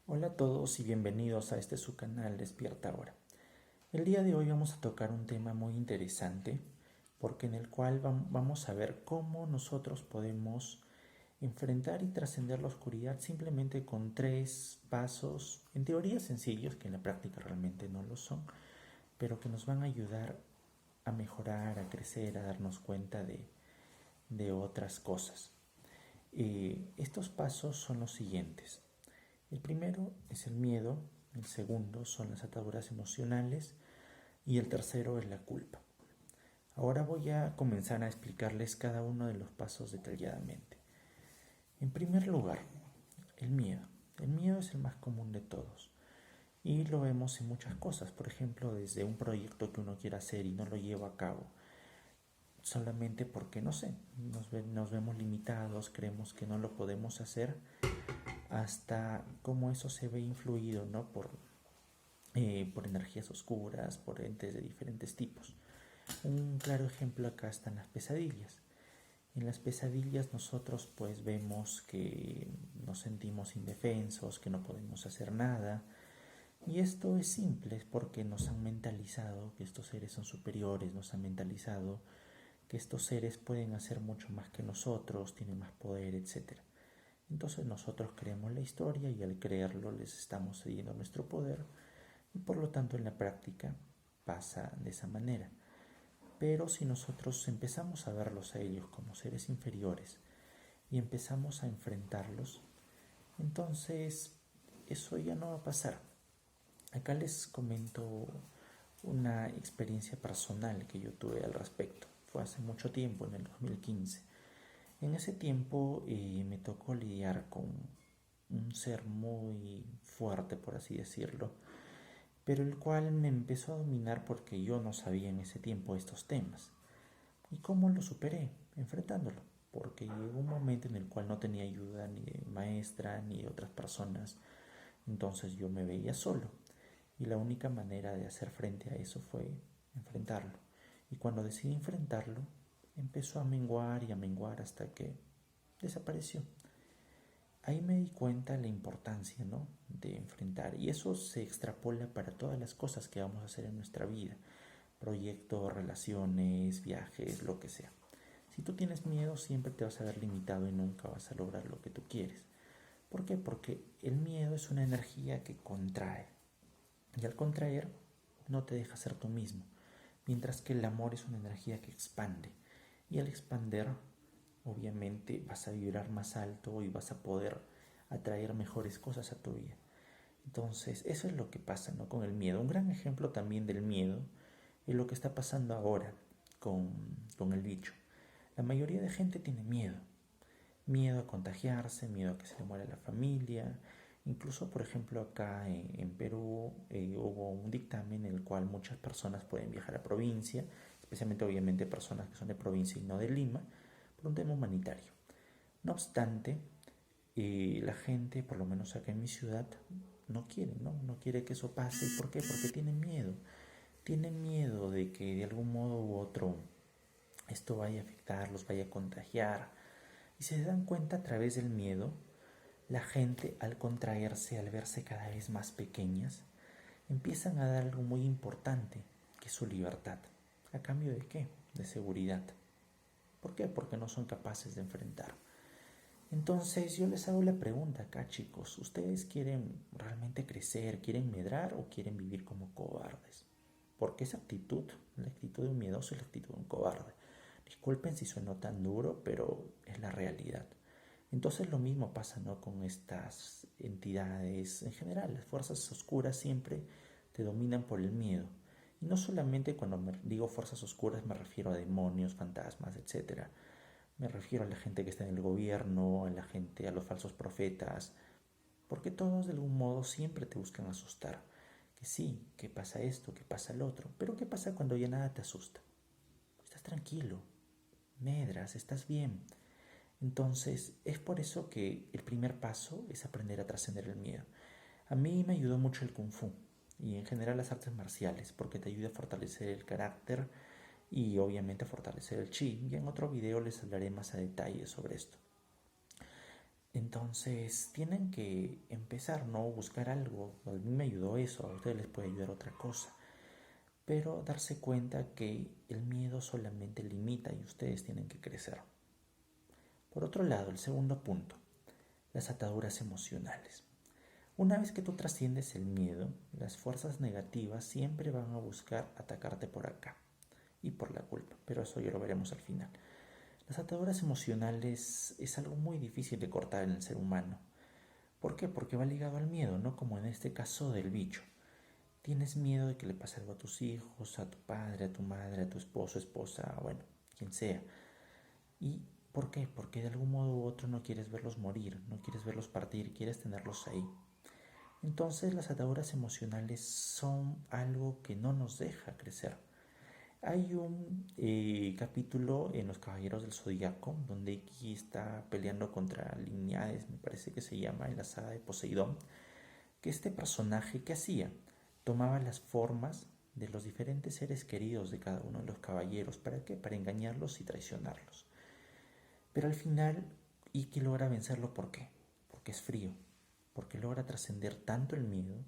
Hola a todos y bienvenidos a este su canal Despierta Ahora. El día de hoy vamos a tocar un tema muy interesante porque en el cual vamos a ver cómo nosotros podemos enfrentar y trascender la oscuridad simplemente con tres pasos, en teoría sencillos, que en la práctica realmente no lo son, pero que nos van a ayudar a mejorar, a crecer, a darnos cuenta de otras cosas. Estos pasos son los siguientes. El primero es el miedo, el segundo son las ataduras emocionales y el tercero es la culpa. Ahora voy a comenzar a explicarles cada uno de los pasos detalladamente. En primer lugar, el miedo. El miedo es el más común de todos y lo vemos en muchas cosas. Por ejemplo, desde un proyecto que uno quiere hacer y no lo lleva a cabo solamente porque, no sé, nos vemos limitados, creemos que no lo podemos hacer, hasta cómo eso se ve influido, ¿no? Por energías oscuras, por entes de diferentes tipos. Un claro ejemplo acá están las pesadillas. En las pesadillas nosotros pues vemos que nos sentimos indefensos, que no podemos hacer nada. Y esto es simple, es porque nos han mentalizado que estos seres son superiores, nos han mentalizado que estos seres pueden hacer mucho más que nosotros, tienen más poder, etcétera. Entonces nosotros creemos la historia y al creerlo les estamos cediendo nuestro poder y por lo tanto en la práctica pasa de esa manera. Pero si nosotros empezamos a verlos a ellos como seres inferiores y empezamos a enfrentarlos, entonces eso ya no va a pasar. Acá les comento una experiencia personal que yo tuve al respecto. Fue hace mucho tiempo, en el 2015. En ese tiempo me tocó lidiar con un ser muy fuerte, por así decirlo, pero el cual me empezó a dominar porque yo no sabía en ese tiempo estos temas. ¿Y cómo lo superé? Enfrentándolo, porque llegó un momento en el cual no tenía ayuda ni de maestra ni de otras personas, entonces yo me veía solo y la única manera de hacer frente a eso fue enfrentarlo. Y cuando decidí enfrentarlo, empezó a menguar hasta que desapareció. Ahí me di cuenta la importancia, ¿no?, de enfrentar, y eso se extrapola para todas las cosas que vamos a hacer en nuestra vida, proyectos, relaciones, viajes, lo que sea. Si tú tienes miedo, siempre te vas a ver limitado y nunca vas a lograr lo que tú quieres. ¿Por qué? Porque el miedo es una energía que contrae, y al contraer no te deja ser tú mismo, mientras que el amor es una energía que expande, y al expander obviamente vas a vibrar más alto y vas a poder atraer mejores cosas a tu vida. Entonces, eso es lo que pasa, ¿no?, con el miedo. Un gran ejemplo también del miedo es lo que está pasando ahora con, con el bicho. La mayoría de gente tiene miedo. Miedo a contagiarse, miedo a que se le muera la familia. Incluso, por ejemplo, acá en Perú hubo un dictamen en el cual muchas personas pueden viajar a provincia, especialmente obviamente personas que son de provincia y no de Lima, por un tema humanitario. No obstante, la gente, por lo menos acá en mi ciudad, no quiere, ¿no? No quiere que eso pase. ¿Por qué? Porque tienen miedo. Tienen miedo de que de algún modo u otro esto vaya a afectar, los vaya a contagiar. Y se dan cuenta a través del miedo, la gente al contraerse, al verse cada vez más pequeñas, empiezan a dar algo muy importante, que es su libertad. ¿A cambio de qué? De seguridad. ¿Por qué? Porque no son capaces de enfrentar. Entonces yo les hago la pregunta acá, chicos, ¿ustedes quieren realmente crecer, quieren medrar o quieren vivir como cobardes? Porque esa actitud, la actitud de un miedoso, es la actitud de un cobarde. Disculpen si sueno tan duro, pero es la realidad. Entonces lo mismo pasa, ¿no?, con estas entidades en general. Las fuerzas oscuras siempre te dominan por el miedo. Y no solamente cuando digo fuerzas oscuras me refiero a demonios, fantasmas, etcétera. Me refiero a la gente que está en el gobierno, a la gente, a los falsos profetas, porque todos de algún modo siempre te buscan asustar. Que sí, que pasa esto, que pasa lo otro, pero ¿qué pasa cuando ya nada te asusta? Estás tranquilo, medras, estás bien. Entonces es por eso que el primer paso es aprender a trascender el miedo. A mí me ayudó mucho el kung fu y en general las artes marciales porque te ayuda a fortalecer el carácter y obviamente a fortalecer el chi. Y en otro video les hablaré más a detalle sobre esto. Entonces tienen que empezar, ¿no? Buscar algo. A mí me ayudó eso, a ustedes les puede ayudar otra cosa. Pero darse cuenta que el miedo solamente limita y ustedes tienen que crecer. Por otro lado, el segundo punto, las ataduras emocionales. Una vez que tú trasciendes el miedo, las fuerzas negativas siempre van a buscar atacarte por acá y por la culpa, pero eso ya lo veremos al final. Las ataduras emocionales es algo muy difícil de cortar en el ser humano. ¿Por qué? Porque va ligado al miedo, no como en este caso del bicho. Tienes miedo de que le pase algo a tus hijos, a tu padre, a tu madre, a tu esposo, esposa, bueno, quien sea. ¿Y por qué? Porque de algún modo u otro no quieres verlos morir, no quieres verlos partir, quieres tenerlos ahí. Entonces las ataduras emocionales son algo que no nos deja crecer. Hay un capítulo en Los Caballeros del Zodíaco donde Iki está peleando contra Liniades, me parece que se llama, en la saga de Poseidón, que este personaje, ¿qué hacía? Tomaba las formas de los diferentes seres queridos de cada uno de los caballeros. ¿Para qué? Para engañarlos y traicionarlos. Pero al final Iki logra vencerlo. ¿Por qué? Porque es frío, porque logra trascender tanto el miedo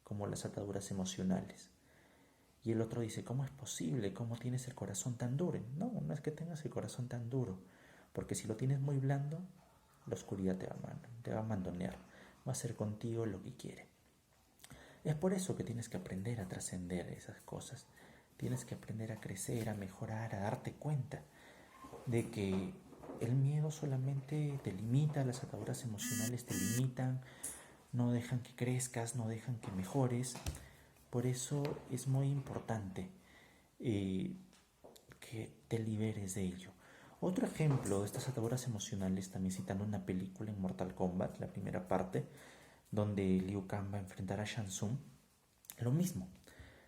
como las ataduras emocionales. Y el otro dice, ¿cómo es posible? ¿Cómo tienes el corazón tan duro? No, no es que tengas el corazón tan duro, porque si lo tienes muy blando, la oscuridad te va a mandonear, va a hacer contigo lo que quiere. Es por eso que tienes que aprender a trascender esas cosas. Tienes que aprender a crecer, a mejorar, a darte cuenta de que el miedo solamente te limita, las ataduras emocionales te limitan, no dejan que crezcas, no dejan que mejores. Por eso es muy importante que te liberes de ello. Otro ejemplo de estas ataduras emocionales, también citando una película en Mortal Kombat, la primera parte, donde Liu Kang va a enfrentar a Shang Tsung, lo mismo.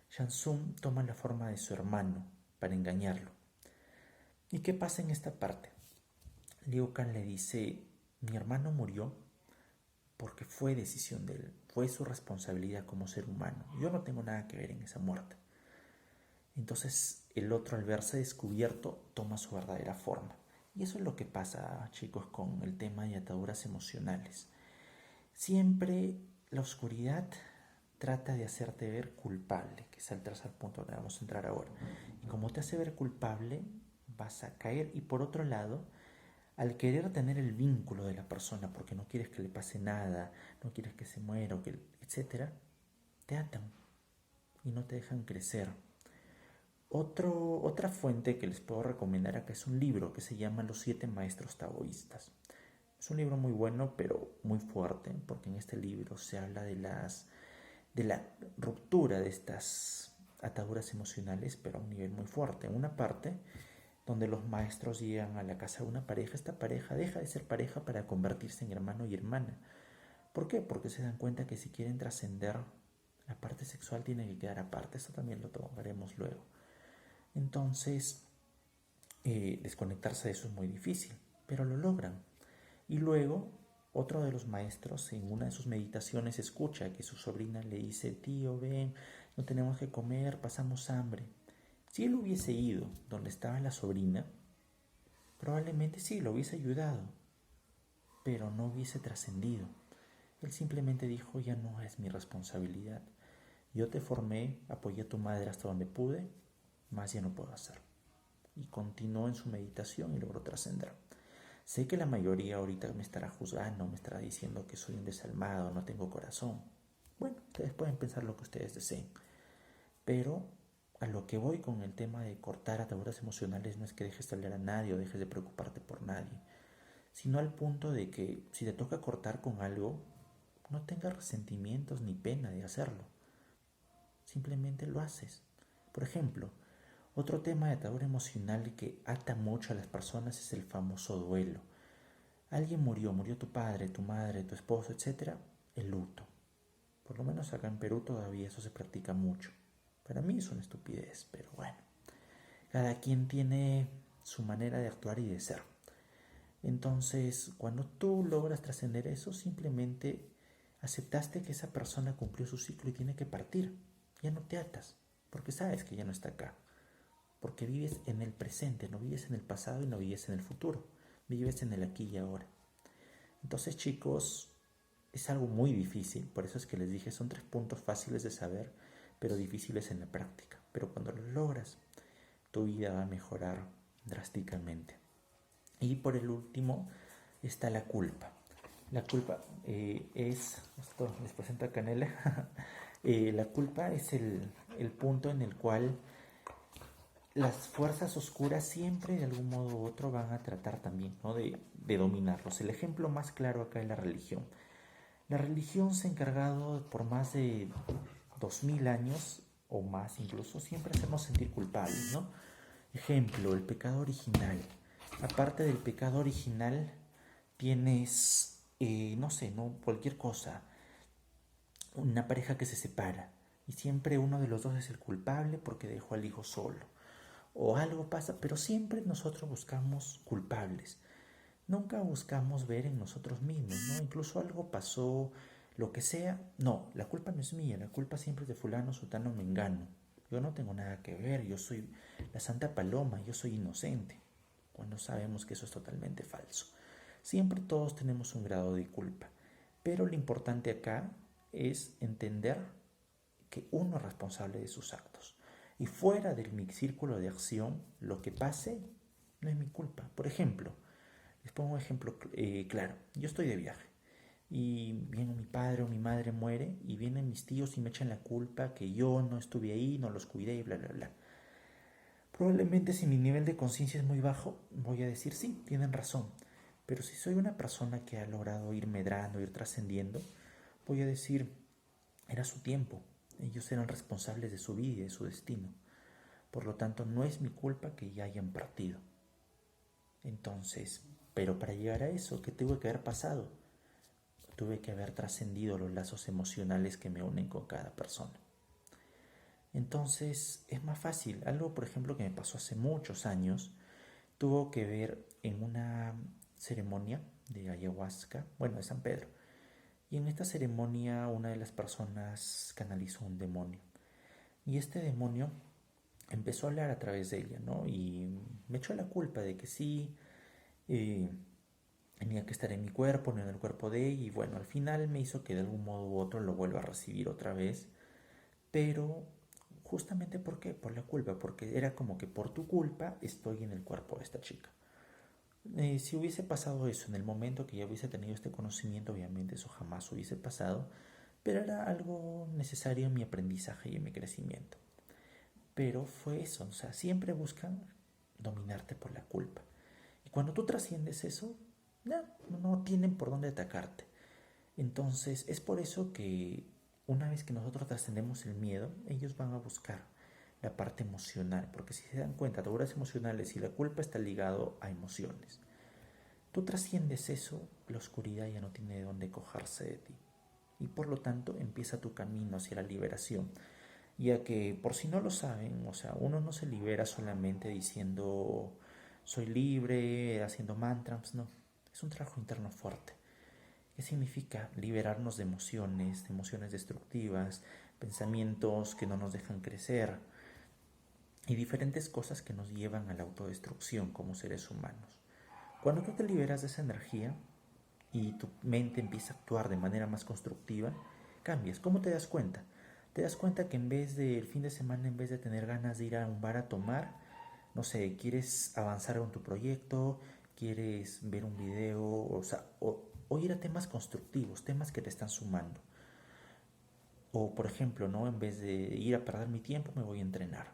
Shang Tsung toma la forma de su hermano para engañarlo. ¿Y qué pasa en esta parte? Liu Kang le dice, mi hermano murió porque fue decisión de él, fue su responsabilidad como ser humano. Yo no tengo nada que ver en esa muerte. Entonces el otro, al verse descubierto, toma su verdadera forma. Y eso es lo que pasa, chicos, con el tema de ataduras emocionales. Siempre la oscuridad trata de hacerte ver culpable, que es el tercer punto donde vamos a entrar ahora. Y como te hace ver culpable, vas a caer. Y por otro lado, al querer tener el vínculo de la persona, porque no quieres que le pase nada, no quieres que se muera, etc., te atan y no te dejan crecer. Otra fuente que les puedo recomendar acá es un libro que se llama Los 7 Maestros Taoístas. Es un libro muy bueno, pero muy fuerte, porque en este libro se habla de la ruptura de estas ataduras emocionales, pero a un nivel muy fuerte. En una parte donde los maestros llegan a la casa de una pareja, esta pareja deja de ser pareja para convertirse en hermano y hermana. ¿Por qué? Porque se dan cuenta que si quieren trascender, la parte sexual tiene que quedar aparte. Esto también lo tomaremos luego. Entonces, desconectarse de eso es muy difícil, pero lo logran. Y luego, otro de los maestros en una de sus meditaciones escucha que su sobrina le dice, tío, ven, no tenemos que comer, pasamos hambre. Si él hubiese ido donde estaba la sobrina, probablemente sí, lo hubiese ayudado, pero no hubiese trascendido. Él simplemente dijo, ya no es mi responsabilidad. Yo te formé, apoyé a tu madre hasta donde pude, más ya no puedo hacer. Y continuó en su meditación y logró trascender. Sé que la mayoría ahorita me estará juzgando, me estará diciendo que soy un desalmado, no tengo corazón. Bueno, ustedes pueden pensar lo que ustedes deseen, pero a lo que voy con el tema de cortar ataduras emocionales no es que dejes de hablar a nadie o dejes de preocuparte por nadie, sino al punto de que si te toca cortar con algo, no tengas resentimientos ni pena de hacerlo. Simplemente lo haces. Por ejemplo, otro tema de atadura emocional que ata mucho a las personas es el famoso duelo. Alguien murió tu padre, tu madre, tu esposo, etc. El luto. Por lo menos acá en Perú todavía eso se practica mucho. Para mí es una estupidez, pero bueno. Cada quien tiene su manera de actuar y de ser. Entonces, cuando tú logras trascender eso, simplemente aceptaste que esa persona cumplió su ciclo y tiene que partir. Ya no te atas, porque sabes que ya no está acá. Porque vives en el presente, no vives en el pasado y no vives en el futuro. Vives en el aquí y ahora. Entonces, chicos, es algo muy difícil, por eso es que les dije, son 3 puntos fáciles de saber, pero difíciles en la práctica. Pero cuando los logras, tu vida va a mejorar drásticamente. Y por el último está la culpa. La culpa esto les presento a Canela, la culpa es el punto en el cual las fuerzas oscuras siempre de algún modo u otro van a tratar también, ¿no?, de dominarlos. El ejemplo más claro acá es la religión. La religión se ha encargado por más de 2000 años o más incluso, siempre hacernos sentir culpables, ¿no? Ejemplo, el pecado original. Aparte del pecado original, tienes, no sé, ¿no?, cualquier cosa, una pareja que se separa y siempre uno de los dos es el culpable porque dejó al hijo solo. O algo pasa, pero siempre nosotros buscamos culpables. Nunca buscamos ver en nosotros mismos, ¿no? Incluso algo pasó, lo que sea. No, la culpa no es mía, la culpa siempre es de fulano, sutano, mengano. Yo no tengo nada que ver, yo soy la Santa Paloma, yo soy inocente. Cuando sabemos que eso es totalmente falso. Siempre todos tenemos un grado de culpa. Pero lo importante acá es entender que uno es responsable de sus actos. Y fuera de mi círculo de acción, lo que pase no es mi culpa. Por ejemplo, les pongo un ejemplo claro. Yo estoy de viaje y viene mi padre o mi madre muere y vienen mis tíos y me echan la culpa que yo no estuve ahí, no los cuidé y bla, bla, bla. Probablemente si mi nivel de conciencia es muy bajo, voy a decir sí, tienen razón. Pero si soy una persona que ha logrado ir medrando, ir trascendiendo, voy a decir, era su tiempo. Ellos eran responsables de su vida y de su destino. Por lo tanto, no es mi culpa que ya hayan partido. Entonces, pero para llegar a eso, ¿qué tuve que haber pasado? Tuve que haber trascendido los lazos emocionales que me unen con cada persona. Entonces, es más fácil. Algo, por ejemplo, que me pasó hace muchos años, tuvo que ver en una ceremonia de ayahuasca, bueno, de San Pedro. Y en esta ceremonia una de las personas canalizó un demonio. Y este demonio empezó a hablar a través de ella, ¿no? Y me echó la culpa de que sí, tenía que estar en mi cuerpo, no en el cuerpo de ella. Y bueno, al final me hizo que de algún modo u otro lo vuelva a recibir otra vez. Pero justamente ¿por qué? Por la culpa, porque era como que por tu culpa estoy en el cuerpo de esta chica. Si hubiese pasado eso en el momento que ya hubiese tenido este conocimiento, obviamente eso jamás hubiese pasado, pero era algo necesario en mi aprendizaje y en mi crecimiento. Pero fue eso, o sea, siempre buscan dominarte por la culpa. Y cuando tú trasciendes eso, no tienen por dónde atacarte. Entonces, es por eso que una vez que nosotros trascendemos el miedo, ellos van a buscar la parte emocional, porque si se dan cuenta, ataduras emocionales y la culpa está ligado a emociones. Tú trasciendes eso, la oscuridad ya no tiene de dónde cogerse de ti. Y por lo tanto empieza tu camino hacia la liberación. Ya que, por si no lo saben, o sea, uno no se libera solamente diciendo soy libre, haciendo mantras, no. Es un trabajo interno fuerte. ¿Qué significa? Liberarnos de emociones destructivas, pensamientos que no nos dejan crecer y diferentes cosas que nos llevan a la autodestrucción como seres humanos. Cuando tú te liberas de esa energía y tu mente empieza a actuar de manera más constructiva, cambias. ¿Cómo te das cuenta? Te das cuenta que en vez de el fin de semana, en vez de tener ganas de ir a un bar a tomar, no sé, quieres avanzar en tu proyecto, quieres ver un video, o ir a temas constructivos, temas que te están sumando. O por ejemplo, ¿no? En vez de ir a perder mi tiempo, me voy a entrenar.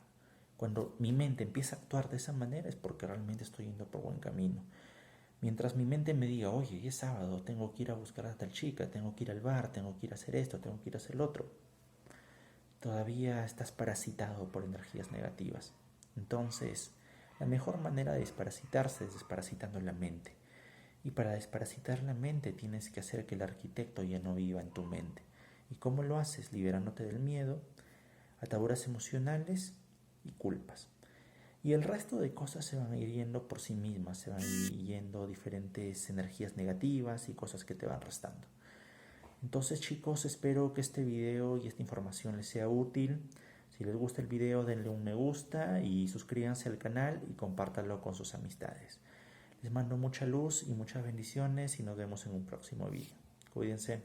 Cuando mi mente empieza a actuar de esa manera es porque realmente estoy yendo por buen camino. Mientras mi mente me diga, oye, ya es sábado, tengo que ir a buscar a tal chica, tengo que ir al bar, tengo que ir a hacer esto, tengo que ir a hacer lo otro, todavía estás parasitado por energías negativas. Entonces, la mejor manera de desparasitarse es desparasitando la mente. Y para desparasitar la mente tienes que hacer que el arquitecto ya no viva en tu mente. ¿Y cómo lo haces? Liberándote del miedo, ataduras emocionales y culpas. Y el resto de cosas se van a ir yendo por sí mismas, se van a ir yendo diferentes energías negativas y cosas que te van restando. Entonces, chicos, espero que este video y esta información les sea útil. Si les gusta el video, denle un me gusta y suscríbanse al canal y compártanlo con sus amistades. Les mando mucha luz y muchas bendiciones y nos vemos en un próximo video. Cuídense.